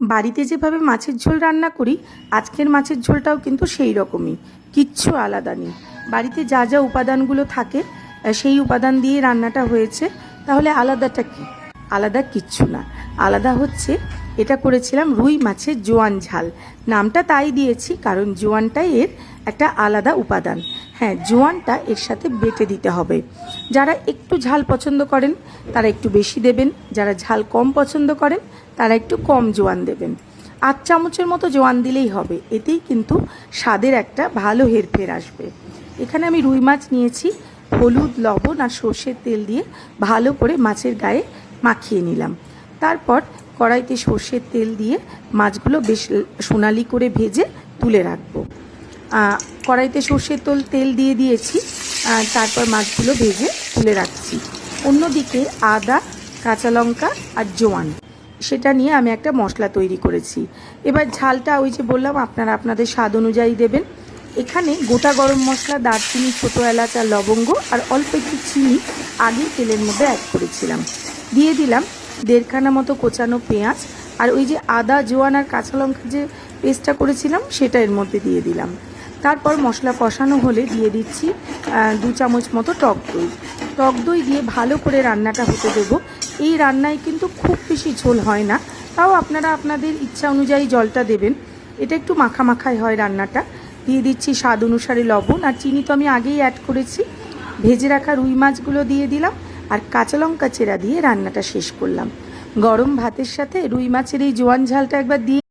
বাড়িতে যেভাবে মাছের ঝোল রান্না করি আজকের মাছের ঝোলটাও কিন্তু সেই রকমই, কিচ্ছু আলাদা নেই। বাড়িতে যা যা উপাদানগুলো থাকে সেই উপাদান দিয়ে রান্নাটা হয়েছে। তাহলে আলাদাটা কি? আলাদা কিচ্ছু না। আলাদা হচ্ছে এটা করেছিলাম রুই মাছের জোয়ান ঝাল। নামটা তাই দিয়েছি কারণ জোয়ানটাই এর একটা আলাদা উপাদান। হ্যাঁ, জোয়ানটা এর সাথে বেটে দিতে হবে। যারা একটু ঝাল পছন্দ করেন তারা একটু বেশি দেবেন, যারা ঝাল কম পছন্দ করেন তারা একটু কম জোয়ান দেবেন। 8 চামচের মতো জোয়ান দিলেই হবে, এতেই কিন্তু স্বাদের একটা ভালো হেরফের আসবে। এখানে আমি রুই মাছ নিয়েছি, হলুদ, লবণ আর সর্ষের তেল দিয়ে ভালো করে মাছের গায়ে মাখিয়ে নিলাম। তারপর কড়াইতে সর্ষের তেল দিয়ে মাছগুলো বেশ সোনালি করে ভেজে তুলে রাখবো। কড়াইতে সর্ষের তেল দিয়ে দিয়েছি, তারপর মাছগুলো ভেজে তুলে রাখছি। অন্যদিকে আদা, কাঁচা লঙ্কা আর জোয়ান সেটা নিয়ে আমি একটা মশলা তৈরি করেছি। এবার ঝালটা ওই যে বললাম আপনারা আপনাদের স্বাদ অনুযায়ী দেবেন। এখানে গোটা গরম মশলা, দারচিনি, ছোটো এলাচ আর লবঙ্গ আর অল্প একটু চিনি আগেই তেলের মধ্যে অ্যাড করেছিলাম। দিয়ে দিলাম 1.5 খানা মতো কোচানো পেঁয়াজ, আর ওই যে আদা, জোয়ান আর কাঁচা লঙ্কার যে পেস্টটা করেছিলাম সেটা এর মধ্যে দিয়ে দিলাম। তারপর মশলা কষানো হলে দিয়ে দিচ্ছি 2 চামচ মতো টক দই। টক দই দিয়ে ভালো করে রান্নাটা হতে দেবো। এই রান্নায় কিন্তু খুব বেশি ঝোল হয় না, তাও আপনারা আপনাদের ইচ্ছা অনুযায়ী জলটা দেবেন। এটা একটু মাখা মাখাই হয় রান্নাটা। দিয়ে দিচ্ছি স্বাদ অনুসারে লবণ, আর চিনি তো আমি আগেই অ্যাড করেছি। ভেজে রাখা রুই মাছগুলো দিয়ে দিলাম আর কাঁচা লঙ্কা চেরা দিয়ে রান্নাটা শেষ করলাম। গরম ভাতের সাথে রুই মাছের এই জোয়ান ঝালটা একবার দিয়ে